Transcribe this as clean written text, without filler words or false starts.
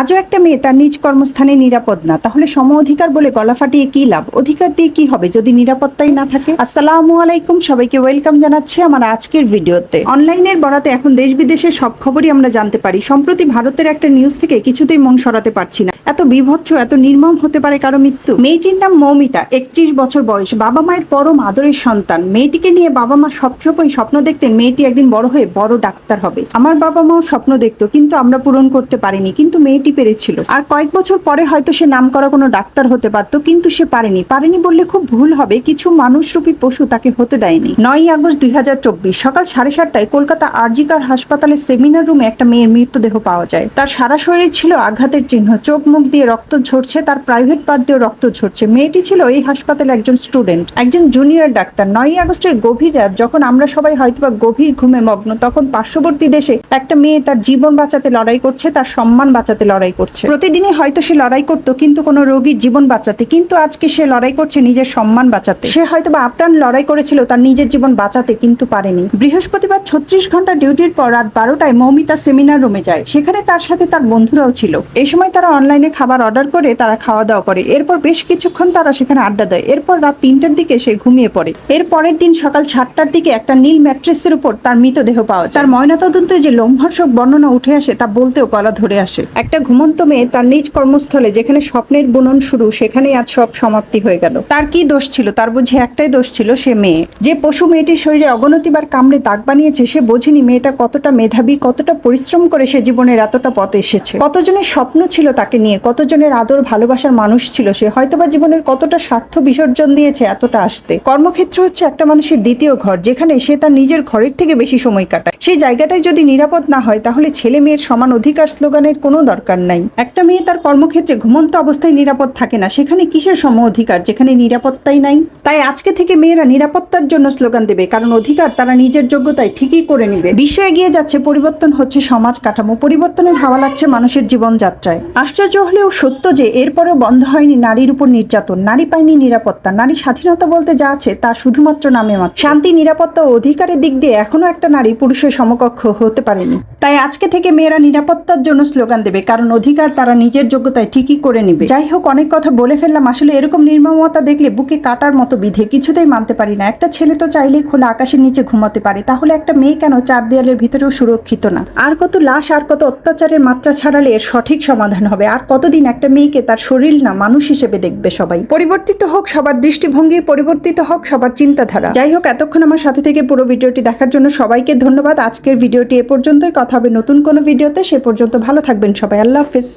আজও একটা মেয়ে তার নিজ কর্মস্থানে নিরাপদ না, তাহলে সম অধিকার বলে গলা ফাটিয়ে কি লাভ? অধিকার দিয়ে কি হবে যদি নিরাপত্তাই না থাকে? আসসালামু আলাইকুম, সবাইকে ওয়েলকাম জানাচ্ছি আমার আজকের ভিডিওতে। অনলাইনের বরাতে এখন দেশ বিদেশের সব খবরই আমরা জানতে পারি। সম্প্রতি ভারতের একটা নিউজ থেকে কিছুতেই মন সরাতে পারছি না। এত বিভৎস, এত নির্মম হতে পারে কারো মৃত্যু? মেয়েটির নাম মৌমিতা, 31 বছর বয়স, বাবা মায়ের পরম আদরের সন্তান। মেয়েটিকে নিয়ে বাবা মা সবসময় স্বপ্ন দেখতেন মেয়েটি একদিন বড় হয়ে বড় ডাক্তার হবে। আমার বাবা মাও স্বপ্ন দেখতো, কিন্তু আমরা পূরণ করতে পারিনি, কিন্তু মেয়েটি পেরেছিল। আর কয়েক বছর পরে হয়তো সে নাম করা কোনো ডাক্তার হতে পারতো, কিন্তু সে পারেনি বললে খুব ভুল হবে। কিছু মানুষরূপী পশু তাকে হতে দেয়নি। 9ই আগস্ট 2024 সকাল 7:30টায় কলকাতা আরজিকর হাসপাতালের সেমিনার রুমে একটা মেয়ের মৃতদেহ পাওয়া যায়। তার সারা শরীরে ছিল আঘাতের চিহ্ন, চোখ মুখ দিয়ে রক্ত ঝরছে, তার প্রাইভেট পার্ট দিয়েও রক্ত ঝরছে। মেয়েটি ছিল এই হাসপাতালে একজন স্টুডেন্ট, একজন জুনিয়র ডাক্তার। 9ই আগস্টের গভীর রাত, যখন আমরা সবাই হয়তোবা গভীর ঘুমে মগ্ন, তখন পার্শ্ববর্তী দেশে একটা মেয়ে তার জীবন বাঁচাতে লড়াই করছে, তার সম্মান বাঁচাতে লড়াই করছে। প্রতিদিনই হয়তো সে লড়াই করতো কিন্তু কোনো রোগীর জীবন বাঁচাতে, কিন্তু আজকে সে লড়াই করছে নিজের সম্মান বাঁচাতে। সে হয়তোবা আপ্রাণ লড়াই করেছিল তার নিজের জীবন বাঁচাতে, কিন্তু পারেনি। বৃহস্পতিবার 36 ঘন্টা ডিউটির পর রাত 12টায় মৌমিতা সেমিনার রুমে যায়। সেখানে তার সাথে তার বন্ধুরাও ছিল। এই সময় তারা অনলাইনে খাবার অর্ডার করে তারা খাওয়া দাওয়া করে। এরপর বেশ কিছুক্ষণ তারা সেখানে আড্ডা দেয়। এরপর রাত 3টার দিকে সে ঘুমিয়ে পড়ে। এর পরের দিন সকাল 7টার দিকে একটা নীল ম্যাট্রেসের উপর তার মৃতদেহ পাওয়া যায়। তার ময়নাতদন্তে যে লোমহর্ষক বর্ণনা উঠে আসে তা বলতেও গলা ধরে আসে। একটা ঘুমন্ত মেয়ে তার নিজ কর্মস্থলে, যেখানে স্বপ্নের বুনন শুরু, সেখানেই আজ সব সমাপ্তি হয়ে গেল। তার কি দোষ ছিল? তার বুঝি একটাই দোষ ছিল, সে মেয়ে। যে পশু মেয়েটির শরীরে অগণতিবার কামড়ে দাগ বানিয়েছে, সে বোঝেনি মেয়েটা কতটা মেধাবী, কতটা পরিশ্রম করে সে জীবনের এতটা পথ এসেছে। কতজনের স্বপ্ন ছিল তাকে নিয়ে, কতজনের আদর ভালোবাসার মানুষ ছিল সে। হয়তোবা জীবনের কতটা স্বার্থ বিসর্জন দিয়েছে এতটা আসতে। কর্মক্ষেত্র হচ্ছে একটা মানুষের দ্বিতীয় ঘর, যেখানে সে তার নিজের ঘরের থেকে বেশি সময় কাটায়। সেই জায়গাটাই যদি নিরাপদ না হয়, তাহলে ছেলে মেয়ের সমান অধিকার স্লোগানের কোনো দরকার নাই। একটা মেয়ে তার কর্মক্ষেত্রে ঘুমন্ত অবস্থায় নিরাপদ থাকে না, সেখানে কিসের সম অধিকার যেখানে নিরাপত্তাই নাই? তাই আজকে থেকে মেয়েরা নিরাপত্তার জন্য স্লোগান দেবে, কারণ অধিকার তারা নিজের যোগ্যতায় ঠিকই করে নিবে। বিশ্ব এগিয়ে যাচ্ছে, পরিবর্তন হচ্ছে সমাজ কাঠামো, পরিবর্তনের হাওয়া লাগছে মানুষের জীবনযাত্রায়। আশ্চর্য হলেও সত্য যে এরপরেও বন্ধ হয়নি নারীর উপর নির্যাতন। নারী পায়নি নিরাপত্তা। নারী স্বাধীনতা বলতে যা আছে তা শুধুমাত্র নামে মাত্র। শান্তি, নিরাপত্তা ও অধিকারের দিক দিয়ে এখনো একটা নারী পুরুষের সমকক্ষ হতে পারেনি। তাই আজকে থেকে মেয়েরা নিরাপত্তার জন্য স্লোগান দেবে, কারণ অধিকার তারা নিজের যোগ্যতায় ঠিকই করে নিবে। যাই হোক, অনেক কথা বলে ফেললাম। আসলে এরকম নির্মমতা দেখলে বুকে কাটার মতো বিধে, কিছুতেই মানতে পারি না। একটা ছেলে তো চাইলেই খোলা আকাশের নিচে ঘুমাতে পারে, তাহলে একটা মেয়ে কেন চার দেয়ালের ভিতরেও সুরক্ষিত না? আর কত লাশ, আর কত অত্যাচারের মাত্রা ছাড়ালে এর সঠিক সমাধান হবে? আর কতদিন একটা মেয়েকে তার শরীর না, মানুষ হিসেবে দেখবে সবাই? পরিবর্তিত হোক সবার দৃষ্টিভঙ্গি, পরিবর্তিত হোক সবার চিন্তাধারা। যাই হোক, এতক্ষণ আমার সাথে থেকে পুরো ভিডিওটি দেখার জন্য সবাইকে ধন্যবাদ। আজকের ভিডিওটি এ পর্যন্তই। কথা হবে নতুন কোনো ভিডিওতে। সে পর্যন্ত ভালো থাকবেন সবাই। আল্লাহ হাফেজ।